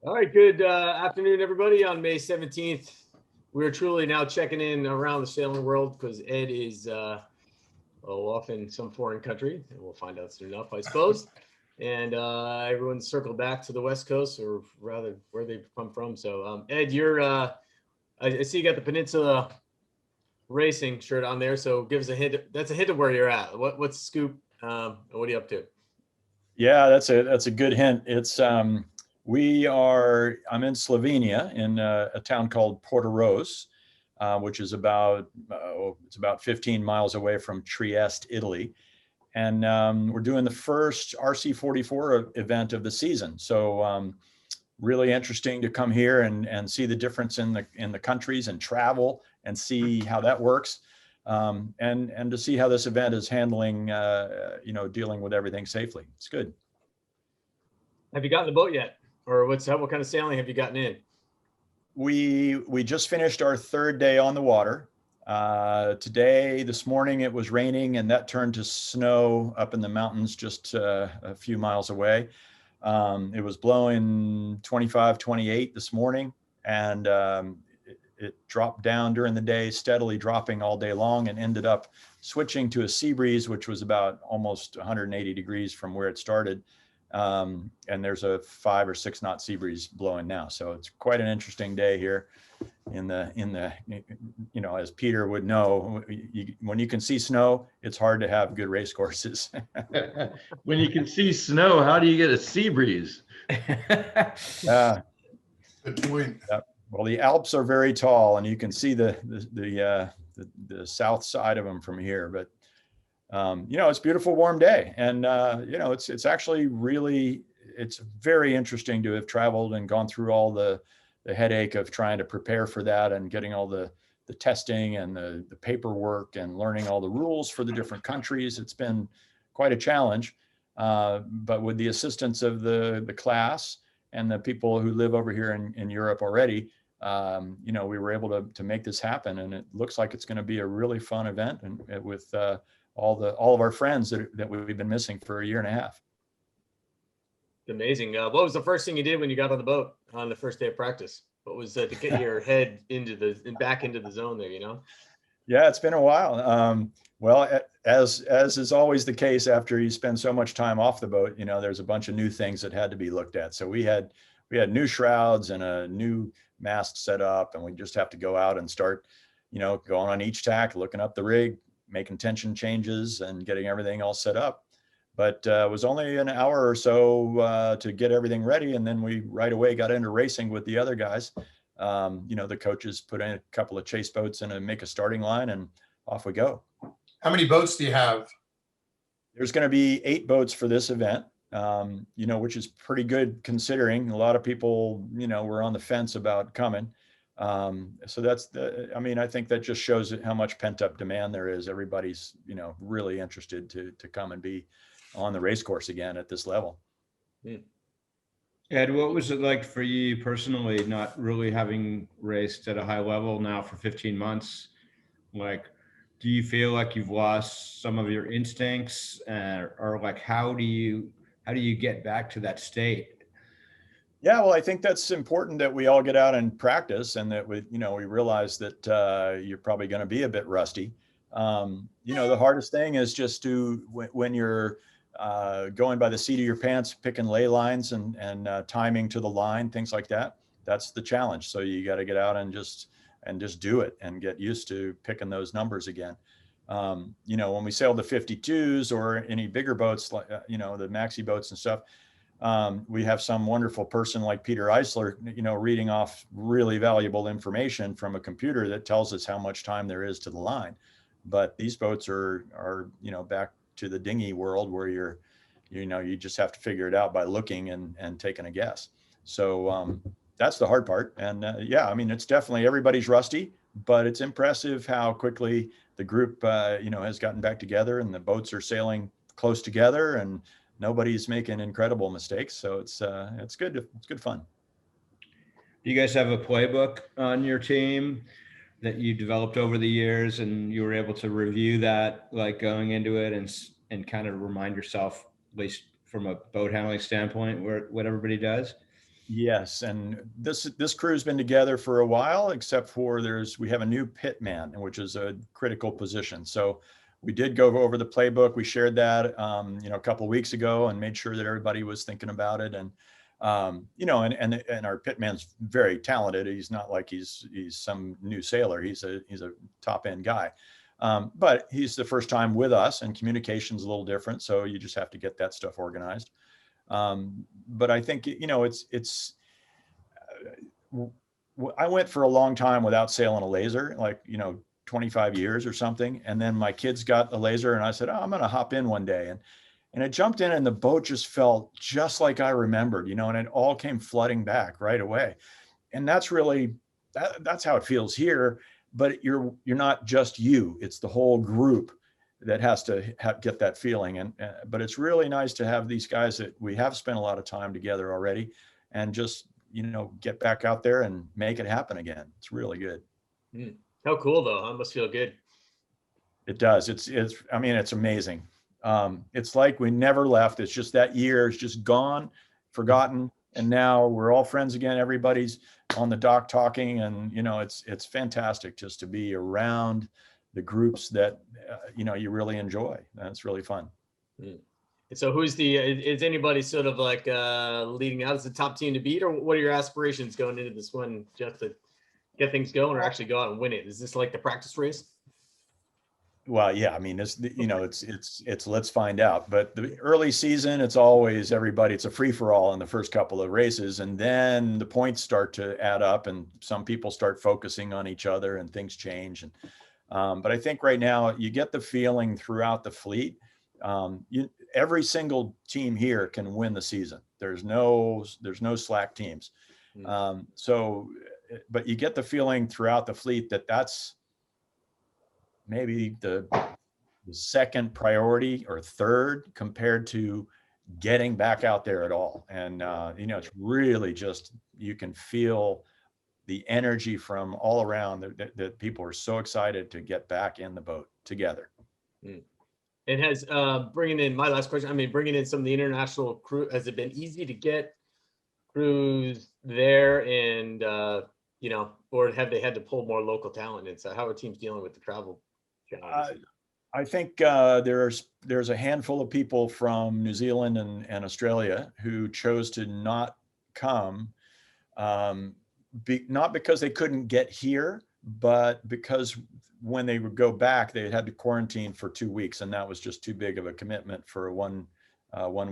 All right, good afternoon, everybody. On May 17th, we're truly now checking in around the sailing world because Ed is off in some foreign country, and we'll find out soon enough, I suppose. And everyone's circled back to the West Coast, or rather where they've come from. So, Ed, I see you got the Peninsula Racing shirt on there. So give us a hint. That's a hint of where you're at. What's the scoop? What are you up to? Yeah, that's a good hint. I'm in Slovenia in a town called Portoroz, which is it's about 15 miles away from Trieste, Italy. And we're doing the first RC44 event of the season. So really interesting to come here and see the difference in the countries and travel and see how that works. And to see how this event is handling, dealing with everything safely. It's good. Have you gotten the boat yet, or what kind of sailing have you gotten in? We just finished our third day on the water. This morning it was raining, and that turned to snow up in the mountains just a few miles away. It was blowing 25, 28 this morning, and it dropped down during the day, steadily dropping all day long, and ended up switching to a sea breeze, which was about almost 180 degrees from where it started. And there's a 5 or 6 knot sea breeze blowing now. So it's quite an interesting day here as Peter would know, when you can see snow, it's hard to have good race courses. When you can see snow, how do you get a sea breeze? Good point. Well, the Alps are very tall, and you can see the south side of them from here. But it's a beautiful, warm day, and it's actually it's very interesting to have traveled and gone through all the headache of trying to prepare for that and getting all the testing and the paperwork and learning all the rules for the different countries. It's been quite a challenge, but with the assistance of the class and the people who live over here in Europe already, we were able to make this happen, and it looks like it's going to be a really fun event, and with all of our friends that we've been missing for a year and a half. Amazing. What was the first thing you did when you got on the boat on the first day of practice? What was to get your head back into the zone there, Yeah, it's been a while. Well, as is always the case after you spend so much time off the boat, there's a bunch of new things that had to be looked at. So we had new shrouds and a new mast set up, and we just have to go out and start, going on each tack, looking up the rig, making tension changes and getting everything all set up. But it was only an hour or so to get everything ready. And then we right away got into racing with the other guys. The coaches put in a couple of chase boats and make a starting line, and off we go. How many boats do you have? There's going to be 8 boats for this event, which is pretty good considering a lot of people, were on the fence about coming. So I think that just shows how much pent up demand there is. Everybody's, really interested to come and be on the race course again at this level. Ed, what was it like for you personally, not really having raced at a high level now for 15 months? Like, do you feel like you've lost some of your instincts, or like, how do you get back to that state? Yeah, well, I think that's important that we all get out and practice, and that we realize that you're probably going to be a bit rusty. The hardest thing is just when you're going by the seat of your pants, picking lay lines and timing to the line, things like that. That's the challenge. So you got to get out and just do it and get used to picking those numbers again. When we sail the 52s or any bigger boats, like the maxi boats and stuff, we have some wonderful person like Peter Eisler, reading off really valuable information from a computer that tells us how much time there is to the line. But these boats are back to the dinghy world where you just have to figure it out by looking and taking a guess. So that's the hard part. And it's definitely, everybody's rusty, but it's impressive how quickly the group, has gotten back together, and the boats are sailing close together, and nobody's making incredible mistakes. So it's good. It's good fun. Do you guys have a playbook on your team that you developed over the years, and you were able to review that, like going into it, and kind of remind yourself, at least from a boat handling standpoint, what everybody does? Yes, and this crew's been together for a while, except for we have a new pit man, which is a critical position. So we did go over the playbook. We shared that a couple of weeks ago and made sure that everybody was thinking about it. And and our pit man's very talented. He's not like he's some new sailor. He's a top end guy. But he's the first time with us, and communication's a little different. So you just have to get that stuff organized. But I think, I went for a long time without sailing a laser, 25 years or something. And then my kids got a laser and I said, oh, I'm going to hop in one day. And I jumped in and the boat just felt just like I remembered, and it all came flooding back right away. And that's really, that's how it feels here. But you're not just you, it's the whole group that has to get that feeling. But it's really nice to have these guys that we have spent a lot of time together already, and just, get back out there and make it happen again. It's really good. How cool though. That must feel good. It does. It's amazing. It's like we never left. It's just that year is just gone, forgotten. And now we're all friends again. Everybody's on the dock talking, and, it's fantastic just to be around the groups that you really enjoy. That's really fun. And so is anybody sort of like leading out as the top team to beat, or what are your aspirations going into this one, just to get things going, or actually go out and win it? Is this like the practice race? Well, yeah, it's let's find out. But the early season, it's always everybody, it's a free for all in the first couple of races. And then the points start to add up and some people start focusing on each other and things change. And but I think right now you get the feeling throughout the fleet, every single team here can win the season. There's no slack teams. But you get the feeling throughout the fleet that that's maybe the second priority or third compared to getting back out there at all. And, it's really just, you can feel the energy from all around that people are so excited to get back in the boat together. It has, bringing in my last question, bringing in some of the international crew, has it been easy to get crews there and, or have they had to pull more local talent in? So how are teams dealing with the travel? I think there's a handful of people from New Zealand and Australia who chose to not come, not because they couldn't get here, but because when they would go back, they had to quarantine for 2 weeks, and that was just too big of a commitment for a 1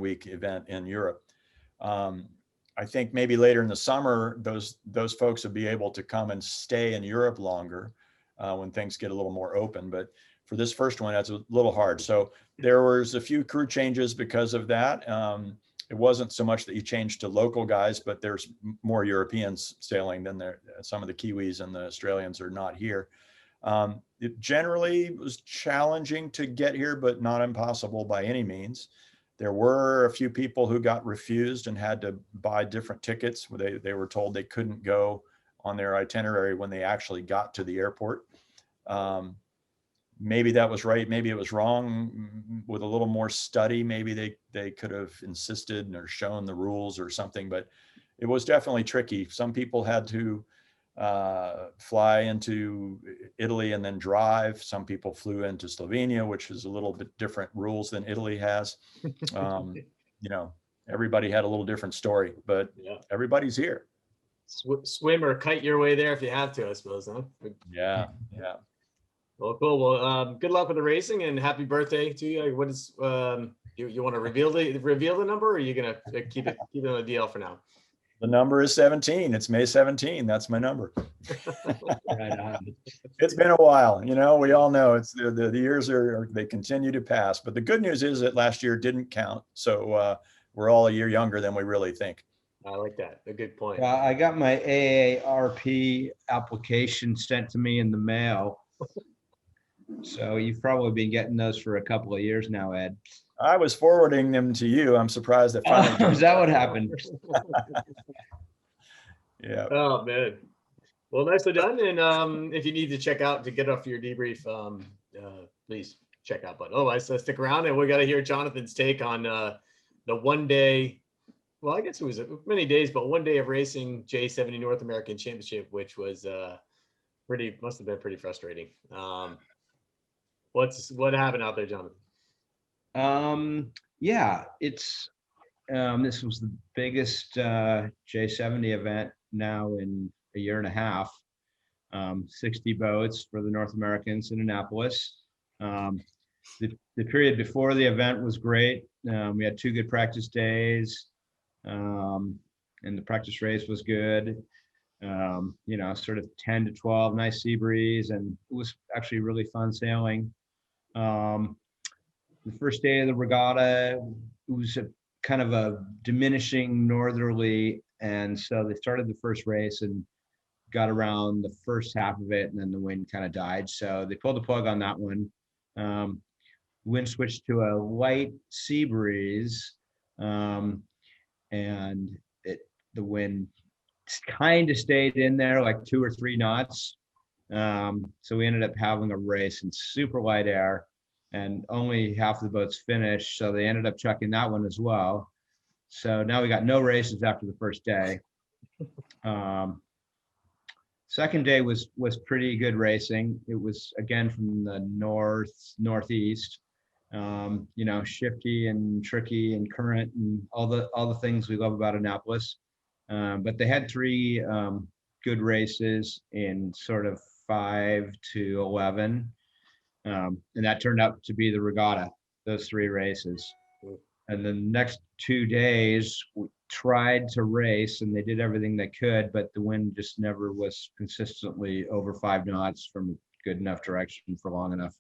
week event in Europe. I think maybe later in the summer, those folks will be able to come and stay in Europe longer when things get a little more open. But for this first one, that's a little hard. So there was a few crew changes because of that. It wasn't so much that you changed to local guys, but there's more Europeans sailing than there. Some of the Kiwis and the Australians are not here. It generally was challenging to get here, but not impossible by any means. There were a few people who got refused and had to buy different tickets. They were told they couldn't go on their itinerary when they actually got to the airport. Maybe that was right. Maybe it was wrong. With a little more study, maybe they could have insisted or shown the rules or something, but it was definitely tricky. Some people had to fly into Italy and then drive. Some people flew into Slovenia, which is a little bit different rules than Italy has. Everybody had a little different story, but everybody's here. Swim or kite your way there if you have to, I suppose, huh? Yeah. Well, cool. Well, good luck with the racing and happy birthday to you. What is you want to reveal the number, or are you gonna keep it on the DL for now? The number is 17. It's May 17. That's my number. Right on. It's been a while. We all know it's the years they continue to pass. But the good news is that last year didn't count. So we're all a year younger than we really think. I like that. A good point. I got my AARP application sent to me in the mail. So you've probably been getting those for a couple of years now, Ed. I was forwarding them to you. I'm surprised that finally. Is that what happened? Yeah. Oh man. Well, nicely done. And if you need to check out to get off your debrief, please check out. But otherwise, stick around and we got to hear Jonathan's take on the 1 day well, I guess it was many days, but one day of racing J70 North American Championship, which was must have been pretty frustrating. What happened out there, Jonathan? Yeah, this was the biggest J70 event now in a year and a half. 60 boats for the North Americans in Annapolis. The period before the event was great. We had 2 good practice days, and the practice race was good. Sort of 10 to 12, nice sea breeze, and it was actually really fun sailing. The first day of the regatta, it was kind of a diminishing northerly, and so they started the first race and got around the first half of it, and then the wind kind of died, so they pulled the plug on that one. Wind switched to a light sea breeze, and the wind kind of stayed in there like 2 or 3 knots. So we ended up having a race in super light air, and only half the boats finished, so they ended up chucking that one as well. So now we got no races after the first day. Second day was pretty good racing. It was again from the northeast, shifty and tricky and current and all the things we love about Annapolis. But they had 3 good races in sort of 5 to 11. And that turned out to be the regatta, those 3 races. And the next 2 days, we tried to race, and they did everything they could, but the wind just never was consistently over 5 knots from good enough direction for long enough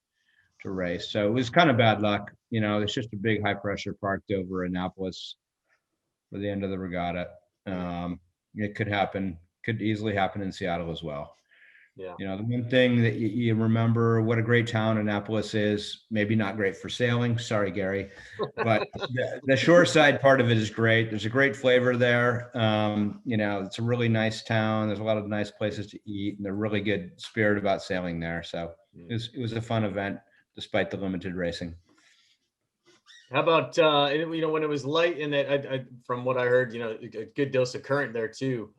to race. So it was kind of bad luck. It's just a big high pressure parked over Annapolis for the end of the regatta. It could easily happen in Seattle as well. Yeah. The one thing that you remember, what a great town Annapolis is, maybe not great for sailing. Sorry, Gary, but the shore side part of it is great. There's a great flavor there. It's a really nice town. There's a lot of nice places to eat, and they're really good spirit about sailing there. So it was a fun event despite the limited racing. How about when it was light, and that from what I heard, a good dose of current there too.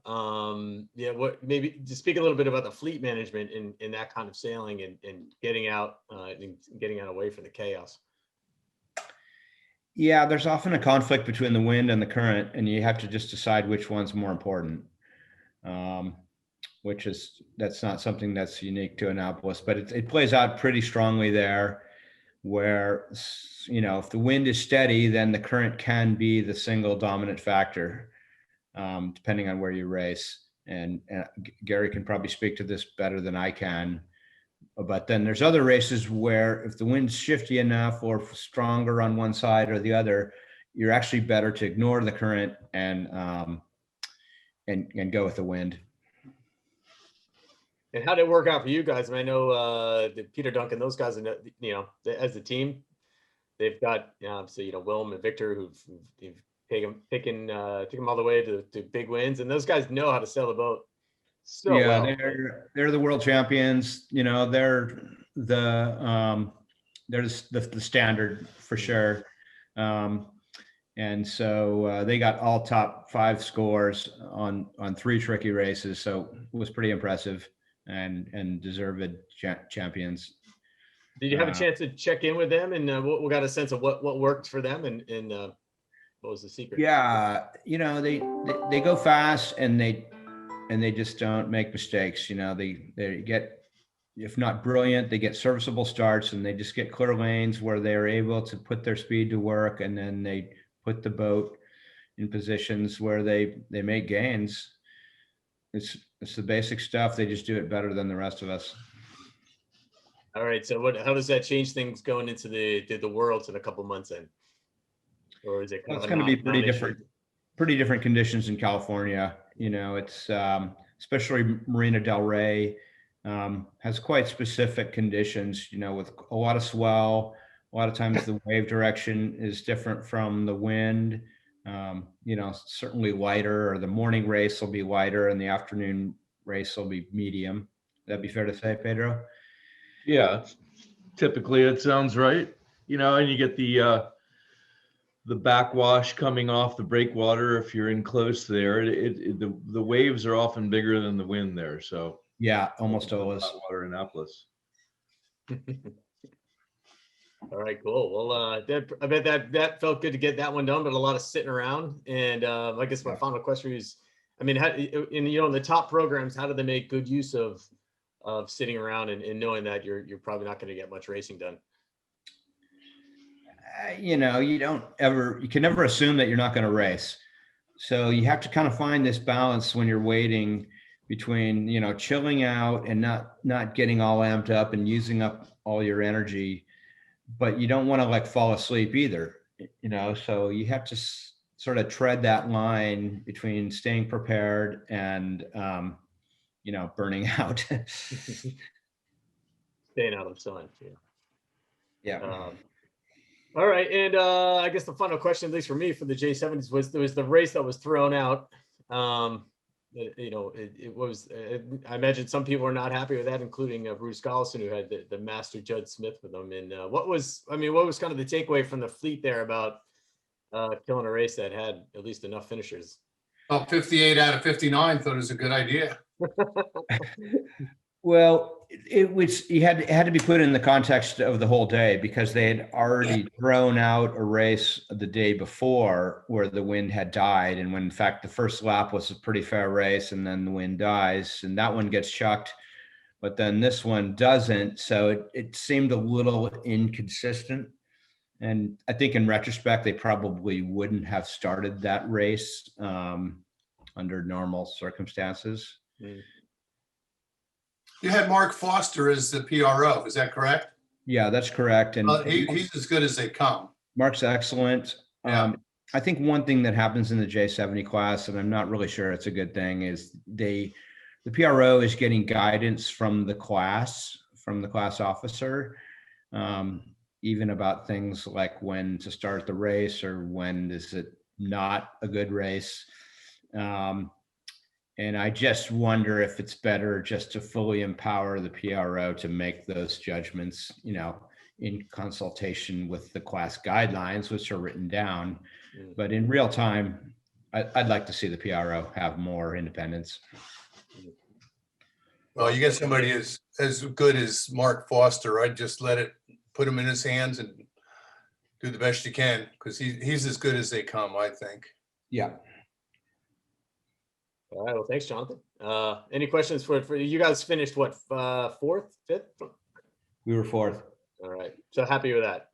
Maybe just speak a little bit about the fleet management in that kind of sailing and getting out away from the chaos. Yeah, there's often a conflict between the wind and the current, and you have to just decide which one's more important. That's not something that's unique to Annapolis, but it plays out pretty strongly there, where if the wind is steady, then the current can be the single dominant factor, depending on where you race. And Gary can probably speak to this better than I can. But then there's other races where if the wind's shifty enough or stronger on one side or the other, you're actually better to ignore the current and go with the wind. And how did it work out for you guys? I know Peter Duncan, those guys, as a team, they've got Willem and Victor who've taken them all the way to big wins, and those guys know how to sail the boat. So yeah, well. They're the world champions. They're the standard for sure. And so they got all top 5 scores on 3 tricky races. So it was pretty impressive and deserved champions. Did you have a chance to check in with them, and we got a sense of what worked for them, and what was the secret? Yeah, they go fast, and they just don't make mistakes. They get, if not brilliant, they get serviceable starts, and they just get clear lanes where they're able to put their speed to work, and then they put the boat in positions where they make gains. It's the basic stuff. They just do it better than the rest of us. All right. So how does that change things going into the Worlds in a couple months in? Or is it it's going to be pretty different conditions in California. It's especially Marina del Rey has quite specific conditions, with a lot of swell. A lot of times the wave direction is different from the wind. Certainly lighter, or the morning race will be lighter and the afternoon race will be medium. That'd be fair to say, Pedro? Yeah, typically it sounds right. And you get the the backwash coming off the breakwater, if you're in close there, the waves are often bigger than the wind there. So Yeah, almost always. water Annapolis. All right, cool. Well, I bet that felt good to get that one done, but a lot of sitting around. And I guess my final question is, I mean, in the top programs, how do they make good use of sitting around and knowing that you're probably not going to get much racing done? You can never assume that you're not going to race. So you have to kind of find this balance when you're waiting between, chilling out and not getting all amped up and using up all your energy, but you don't want to like fall asleep either, so you have to sort of tread that line between staying prepared and, burning out. Staying out of the sun. Yeah. All right, and I guess the final question, at least for me, for the J70s was the race that was thrown out. It was. I imagine some people are not happy with that, including Bruce Collison, who had the master Judd Smith with him. And what was kind of the takeaway from the fleet there about killing a race that had at least enough finishers? Well, 58 out of 59 thought it was a good idea. Well, it had to be put in the context of the whole day, because they had already thrown out a race the day before where the wind had died, and when in fact the first lap was a pretty fair race, and then the wind dies, and that one gets chucked, but then this one doesn't. So it seemed a little inconsistent, and I think in retrospect they probably wouldn't have started that race under normal circumstances. Mm. You had Mark Foster as the PRO, is that correct? Yeah, that's correct. And he's as good as they come. Mark's excellent. Yeah. I think one thing that happens in the J70 class, and I'm not really sure it's a good thing, is the PRO is getting guidance from the class officer, even about things like when to start the race or when is it not a good race. And I just wonder if it's better just to fully empower the PRO to make those judgments, in consultation with the class guidelines, which are written down. But in real time, I'd like to see the PRO have more independence. Well, you get somebody as good as Mark Foster, I'd just put him in his hands and do the best you can, because he's as good as they come, I think. Yeah. All right. Well, thanks, Jonathan. Any questions for you guys? Finished what, fourth, fifth? We were fourth. All right. So happy with that.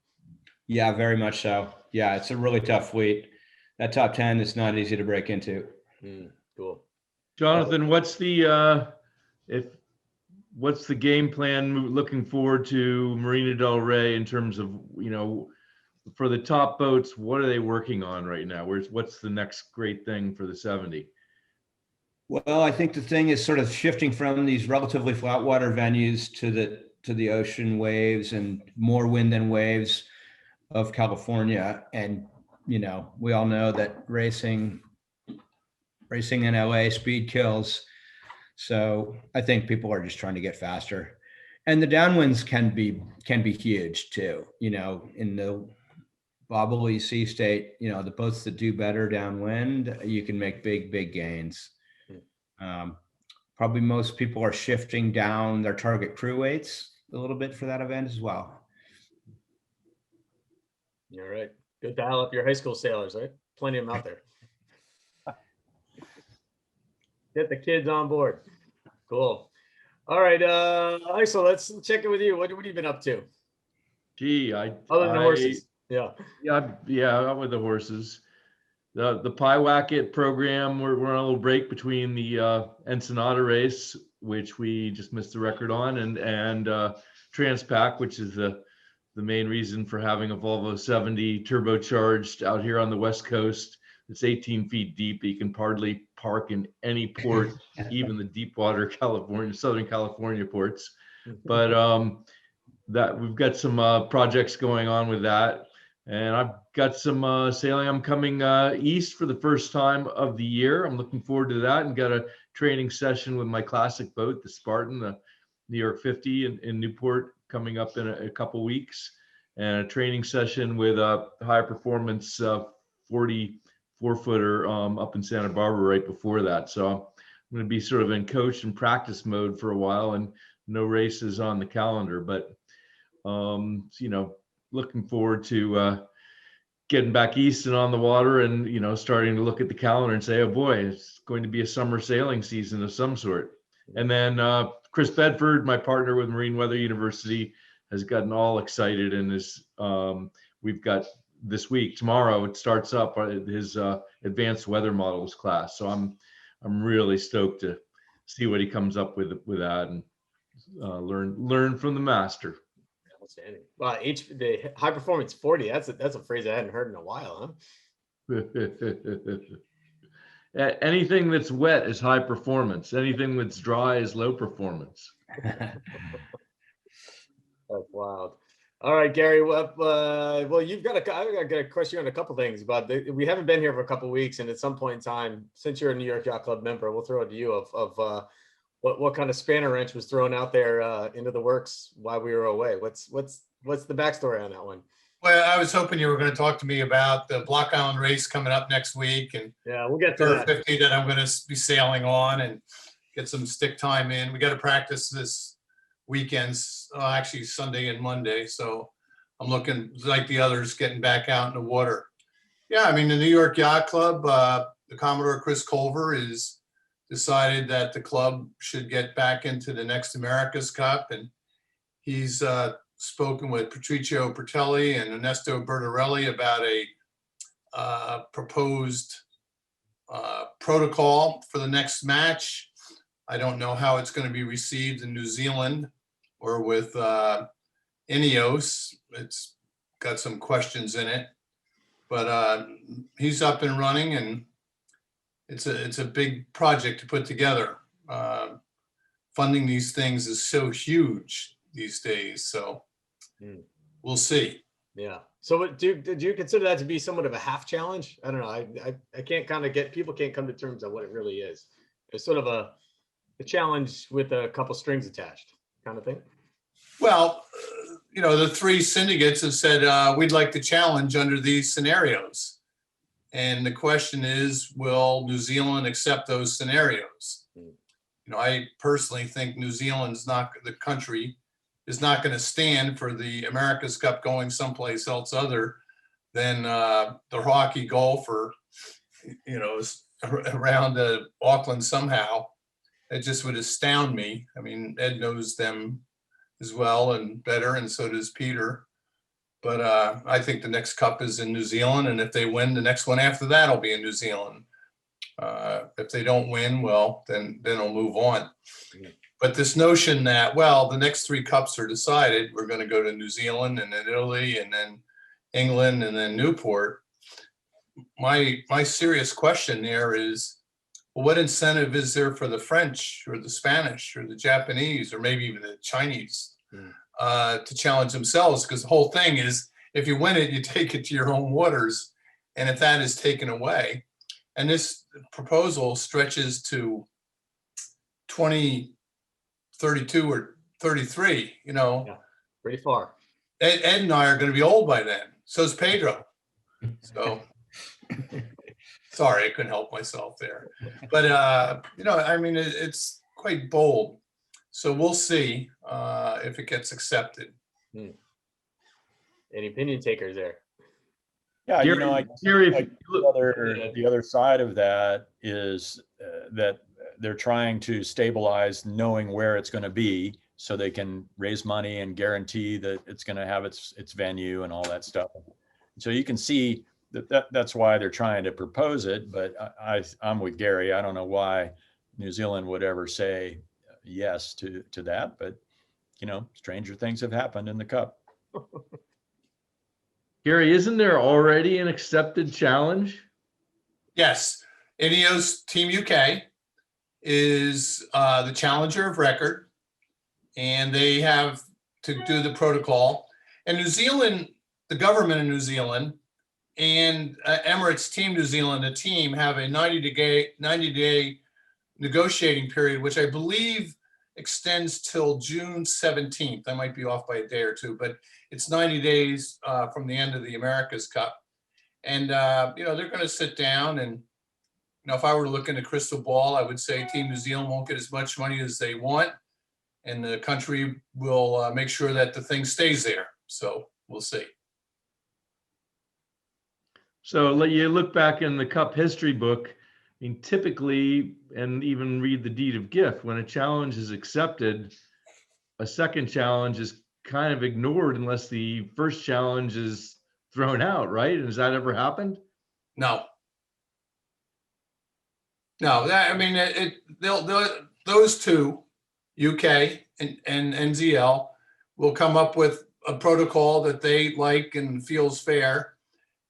Yeah, very much so. Yeah, it's a really tough fleet. That top 10 is not easy to break into. Cool. Jonathan, what's the game plan looking forward to Marina Del Rey in terms of, for the top boats? What are they working on right now? What's the next great thing for the 70? Well, I think the thing is sort of shifting from these relatively flat water venues to the ocean waves and more wind and waves of California. And, we all know that racing in LA, speed kills. So I think people are just trying to get faster. And the downwinds can be huge too. In the bobbly sea state, the boats that do better downwind, you can make big gains. Probably most people are shifting down their target crew weights a little bit for that event as well. All right. Good dial up your high school sailors, right? Plenty of them out there. Get the kids on board. Cool. All right. So let's check in with you. What have you been up to? Gee, other than the horses. Yeah, I'm with the horses. The Pyewacket program, we're on a little break between the Ensenada race, which we just missed the record on, and Transpac, which is the main reason for having a Volvo 70 turbocharged out here on the West Coast. It's 18 feet deep. You can hardly park in any port, even the deep water Southern California ports. But that we've got some projects going on with that. And I've got some sailing. I'm coming east for the first time of the year. I'm looking forward to that, and got a training session with my classic boat, the Spartan, the New York 50 in Newport, coming up in a couple weeks. and a training session with a high performance 44-footer up in Santa Barbara right before that. So I'm going to be sort of in coach and practice mode for a while, and no races on the calendar, but looking forward to getting back east and on the water, and starting to look at the calendar and say, oh boy, it's going to be a summer sailing season of some sort. And then Chris Bedford, my partner with Marine Weather University, has gotten all excited, and we've got this week, tomorrow it starts up his advanced weather models class. So I'm really stoked to see what he comes up with that, and learn from the master. Outstanding. Well, the high performance 40, that's a phrase I hadn't heard in a while, huh? Anything that's wet is high performance. Anything that's dry is low performance. That's wild. All right, Gary. Well, I've got a question on a couple things, but we haven't been here for a couple of weeks, and at some point in time, since you're a New York Yacht Club member, we'll throw it to you of what kind of spanner wrench was thrown out there into the works while we were away. What's the backstory on that one? Well, I was hoping you were going to talk to me about the Block Island race coming up next week, and Yeah, we'll get to the that. 50 that I'm going to be sailing on and get some stick time in. We got to practice this weekends, actually Sunday and Monday. So I'm looking like the others getting back out in the water. Yeah, I mean, the New York Yacht Club, the Commodore Chris Culver is decided that the club should get back into the next America's Cup, and he's spoken with Patricio Bertelli and Ernesto Bertarelli about a proposed protocol for the next match. I don't know how it's going to be received in New Zealand or with Ineos. It's got some questions in it, but he's up and running, and it's a big project to put together. Funding these things is so huge these days, so we'll see. Yeah. So did you consider that to be somewhat of a half challenge? I don't know. I can't kind of people can't come to terms on what it really is. It's sort of a challenge with a couple strings attached kind of thing. Well, the three syndicates have said, we'd like to challenge under these scenarios. And the question is, will New Zealand accept those scenarios? I personally think New Zealand's the country is not going to stand for the America's Cup going someplace else other than the Rocky Gulf or, around Auckland somehow. It just would astound me. I mean, Ed knows them as well and better, and so does Peter. But I think the next cup is in New Zealand, and if they win, the next one after that will be in New Zealand. If they don't win, well, then they'll move on. But this notion that, well, the next three cups are decided, we're going to go to New Zealand and then Italy and then England and then Newport. My serious question there is, well, what incentive is there for the French or the Spanish or the Japanese or maybe even the Chinese to challenge themselves? Because the whole thing is, if you win it, you take it to your own waters. And if that is taken away, and this proposal stretches to 2032 or 33, Yeah, pretty far. Ed and I are going to be old by then. So is Pedro. So sorry, I couldn't help myself there. But, I mean, it's quite bold. So we'll see if it gets accepted. Any opinion takers there? Yeah, Gary, the other side of that is that they're trying to stabilize knowing where it's going to be so they can raise money and guarantee that it's going to have its venue and all that stuff. So you can see that's why they're trying to propose it. But I'm with Gary. I don't know why New Zealand would ever say yes to that. But, stranger things have happened in the Cup. Gary, isn't there already an accepted challenge? Yes. Ineos Team UK is the challenger of record, and they have to do the protocol. And New Zealand, the government of New Zealand and Emirates Team New Zealand, a team, have a 90-day negotiating period, which I believe extends till June 17th. I might be off by a day or two, but it's 90 days from the end of the America's Cup. And, they're going to sit down and, if I were to look in the crystal ball, I would say Team New Zealand won't get as much money as they want. And the country will make sure that the thing stays there. So we'll see. So you look back in the Cup history book, I mean, typically, and even read the deed of gift, when a challenge is accepted, a second challenge is kind of ignored unless the first challenge is thrown out, right? Has that ever happened? No. Those two, UK and NZL, will come up with a protocol that they like and feels fair,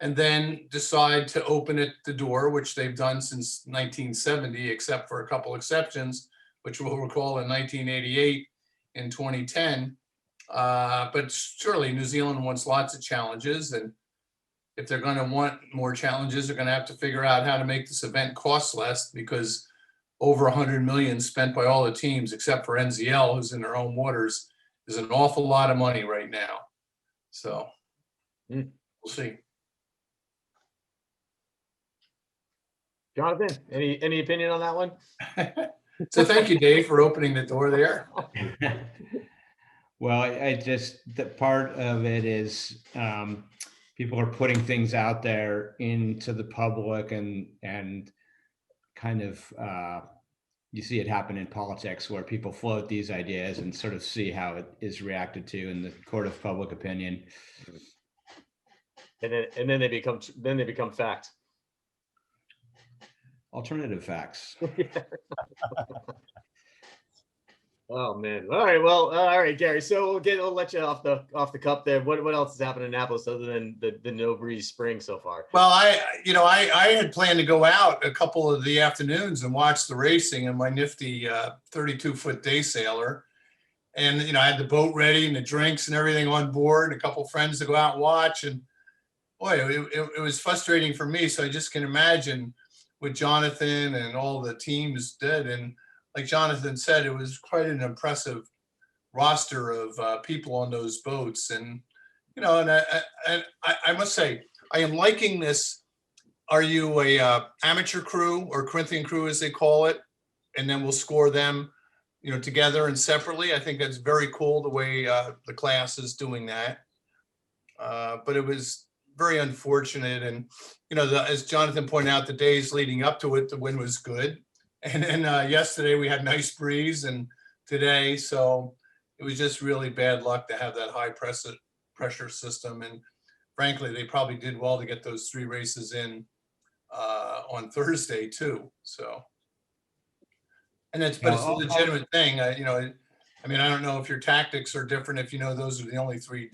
and then decide to open it the door, which they've done since 1970, except for a couple exceptions, which we'll recall in 1988 and 2010. But surely New Zealand wants lots of challenges, and if they're going to want more challenges, they're going to have to figure out how to make this event cost less, because over 100 million spent by all the teams except for NZL, who's in their own waters, is an awful lot of money right now. So we'll see. Jonathan, any opinion on that one? So thank you, Dave, for opening the door there. Well, I just, the part of it is people are putting things out there into the public, and kind of you see it happen in politics, where people float these ideas and sort of see how it is reacted to in the court of public opinion. And then they become fact. Alternative facts. Oh man. All right. Well, all right, Gary. So we'll let you off the cup there. What else has happened in Annapolis other than the no breeze spring so far? Well, I had planned to go out a couple of the afternoons and watch the racing in my nifty 32-foot day sailor. And, I had the boat ready and the drinks and everything on board, and a couple of friends to go out and watch. And boy, it was frustrating for me. So I just can imagine what Jonathan and all the teams did. And like Jonathan said, it was quite an impressive roster of people on those boats. And, and I must say, I am liking this. Are you a amateur crew or Corinthian crew, as they call it? And then we'll score them, together and separately. I think that's very cool the way the class is doing that. But it was very unfortunate. And, as Jonathan pointed out, the days leading up to it, the wind was good. And then yesterday we had nice breeze, and today, so it was just really bad luck to have that high pressure system. And frankly, they probably did well to get those 3 races in on Thursday too. So, but it's a legitimate thing. I don't know if your tactics are different, if those are the only 3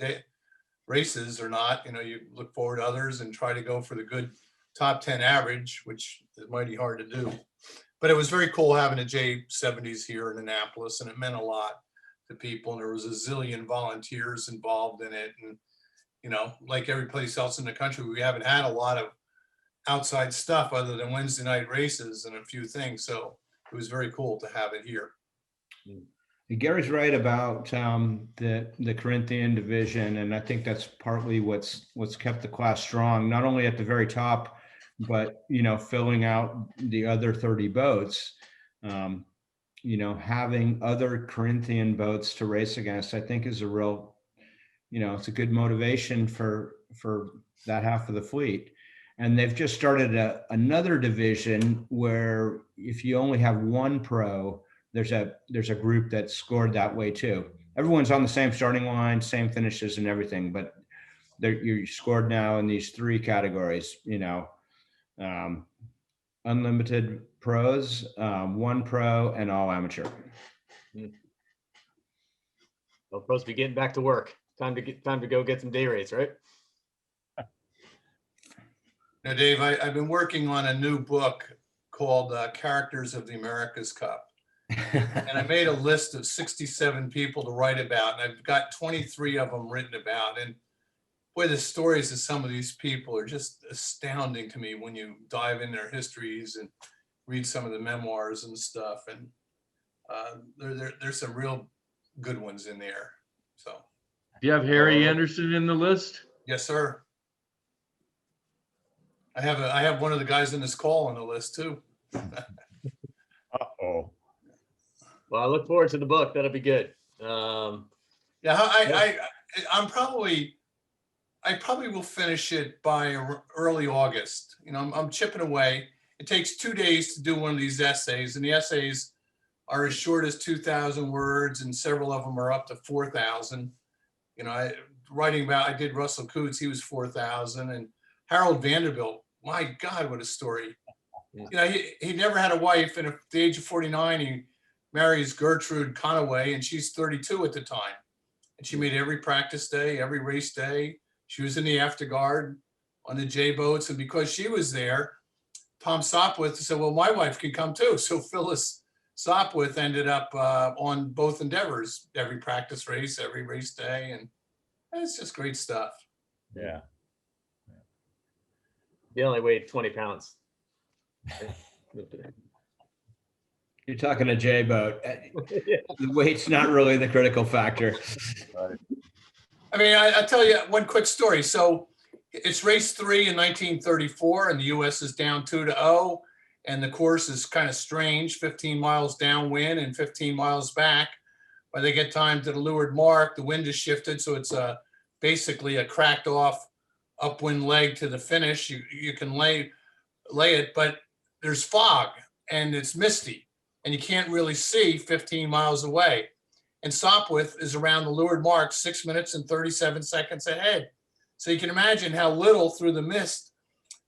races or not. You look forward to others and try to go for the good top 10 average, which is mighty hard to do. But it was very cool having a J70s here in Annapolis, and it meant a lot to people. And there was a zillion volunteers involved in it. And, like every place else in the country, we haven't had a lot of outside stuff other than Wednesday night races and a few things. So it was very cool to have it here. Gary's right about the Corinthian division, and I think that's partly what's kept the class strong, not only at the very top, but filling out the other 30 boats. Having other Corinthian boats to race against, I think, is a real, it's a good motivation for that half of the fleet. And they've just started another division where if you only have one pro, there's a group that's scored that way too. Everyone's on the same starting line, same finishes and everything, but you're scored now in these 3 categories, unlimited pros, 1 pro, and all amateur. Well, pros be getting back to work. Time to go get some day rates, right? Now, Dave, I've been working on a new book called Characters of the America's Cup. And I made a list of 67 people to write about, and I've got 23 of them written about. And boy, the stories of some of these people are just astounding to me when you dive in their histories and read some of the memoirs and stuff. And There's some real good ones in there. So, Do you have Harry Anderson in the list? yes, sir. I have one of the guys in this call on the list too. Uh-oh. Well, I look forward to the book. That'll be good. Yeah, I probably will finish it by early August. You know, I'm chipping away. It takes 2 days to do one of these essays, and the essays are as short as 2,000 words, and several of them are up to 4,000. You know, I did Russell Coutts, he was 4,000, and Harold Vanderbilt, my God, what a story. You know, he never had a wife, and at the age of 49, he marries Gertrude Conaway, and she's 32 at the time. And she made every practice day, every race day. She was in the afterguard on the J boats, and because she was there, Tom Sopwith said, well, my wife can come too. So Phyllis Sopwith ended up on both endeavors, every practice race, every race day, and it's just great stuff. Yeah. He only weighed 20 pounds. You're talking a J boat. The weight's not really the critical factor. I mean, I tell you one quick story. So it's race 3 in 1934, and the U.S. is down 2-0, and the course is kind of strange, 15 miles downwind and 15 miles back. By they get time to the leeward mark, the wind has shifted, so it's basically a cracked off upwind leg to the finish. You can lay it, but there's fog and it's misty, and you can't really see 15 miles away. And Sopwith is around the leeward mark 6 minutes and 37 seconds ahead. So you can imagine how little through the mist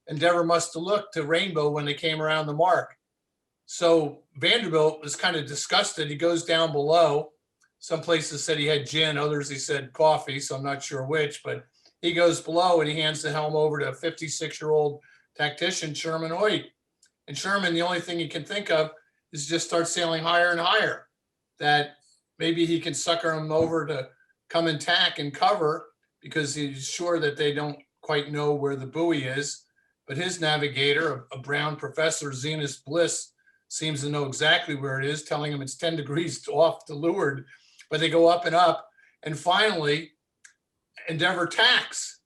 Endeavor must have looked to Rainbow when they came around the mark. So Vanderbilt was kind of disgusted. He goes down below. Some places said he had gin, others he said coffee, so I'm not sure which, but he goes below and he hands the helm over to a 56-year-old tactician, Sherman Hoyt. And Sherman, the only thing he can think of is just start sailing higher and higher, that maybe he can sucker him over to come and tack and cover, because he's sure that they don't quite know where the buoy is. But his navigator, a Brown professor, Zenas Bliss, seems to know exactly where it is, telling him it's 10 degrees off to leeward. But they go up and up, and finally Endeavor tacks,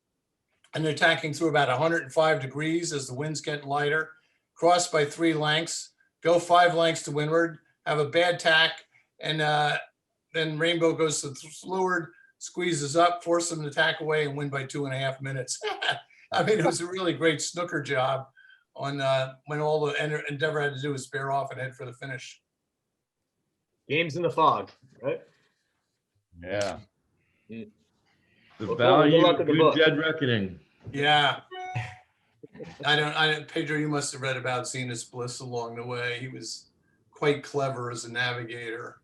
and they're tacking through about 105 degrees as the wind's getting lighter, cross by 3 lengths, go 5 lengths to windward, have a bad tack, and then Rainbow goes to leeward, squeezes up, force them to tack away, and win by 2.5 minutes. I mean, it was a really great snooker job on when all the Endeavor had to do was bear off and head for the finish. Games in the fog, right? Yeah. The Well, value good luck of with the book. good Dead Reckoning. Yeah. Pedro, you must have read about Zenas Bliss along the way. He was quite clever as a navigator.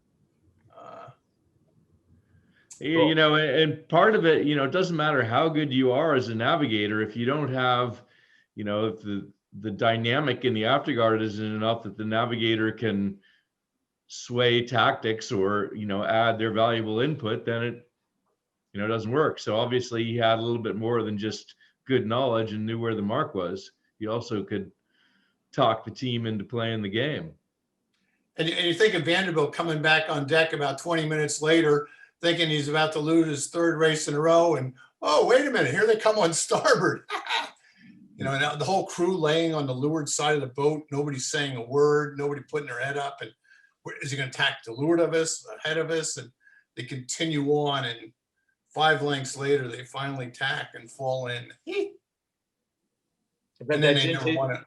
You know, and part of it, you know, it doesn't matter how good you are as a navigator if you don't have, you know, if the dynamic in the afterguard isn't enough that the navigator can sway tactics or, you know, add their valuable input, then it, you know, doesn't work. So obviously he had a little bit more than just good knowledge and knew where the mark was. He also could talk the team into playing the game. And you think of Vanderbilt coming back on deck about 20 minutes later, thinking he's about to lose his 3rd race in a row, and oh, wait a minute, here they come on starboard. You know, and the whole crew laying on the leeward side of the boat, nobody saying a word, nobody putting their head up, and is he going to tack to leeward of us, ahead of us? And they continue on, and 5 lengths later, they finally tack and fall in. And then they never won it.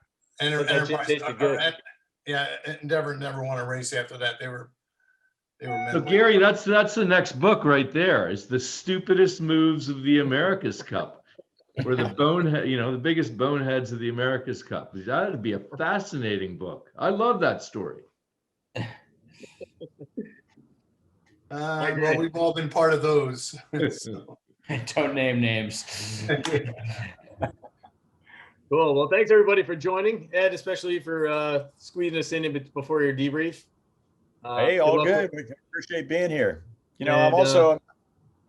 Endeavor never won a race after that. They were So Gary, that's the next book right there. Is the stupidest moves of the America's Cup, or the bonehead, you know, the biggest boneheads of the America's Cup. That would be a fascinating book. I love that story. Well, we've all been part of those. So. Don't name names. Cool. Well, thanks everybody for joining. Ed, especially for squeezing us in before your debrief. Hey, all good. We appreciate being here. You know, I'm also,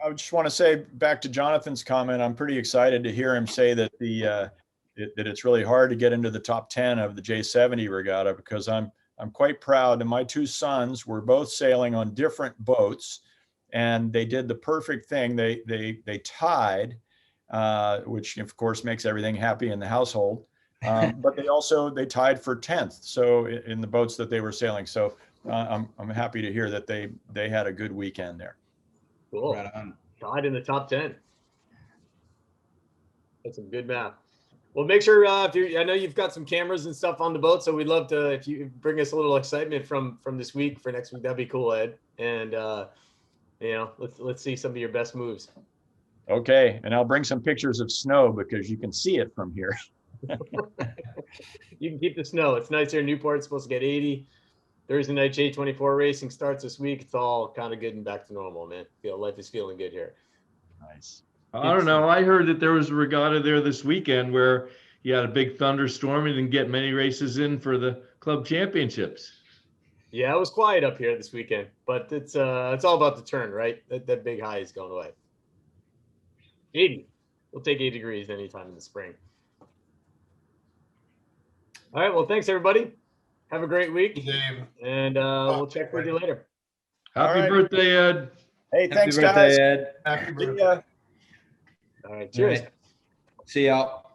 I just want to say back to Jonathan's comment, I'm pretty excited to hear him say that that it's really hard to get into the top 10 of the J70 regatta, because I'm I'm quite proud. And my two sons were both sailing on different boats, and they did the perfect thing. They tied, which of course makes everything happy in the household. But they tied for 10th. So in the boats that they were sailing. So I'm happy to hear that they had a good weekend there. Cool. Right on. Tied in the top 10. That's some good math. Well, make sure I know you've got some cameras and stuff on the boat, so we'd love to, if you bring us a little excitement from this week for next week, that'd be cool, Ed. And let's see some of your best moves. Okay, and I'll bring some pictures of snow because you can see it from here. You can keep the snow. It's nice here in Newport. It's supposed to get 80. Thursday night J24 racing starts this week. It's all kind of good and back to normal, man. Life is feeling good here. Nice. I don't know. I heard that there was a regatta there this weekend where you had a big thunderstorm and didn't get many races in for the club championships. Yeah, it was quiet up here this weekend, but it's all about the turn, right? That big high is going away. 80. We'll take 8 degrees anytime in the spring. All right. Well, thanks everybody. Have a great week, Dave. and we'll check with you later. Happy All right. birthday, Ed. Hey, Happy thanks, birthday, guys. Ed. Happy See birthday. ya. All right. All Cheers. right. See y'all.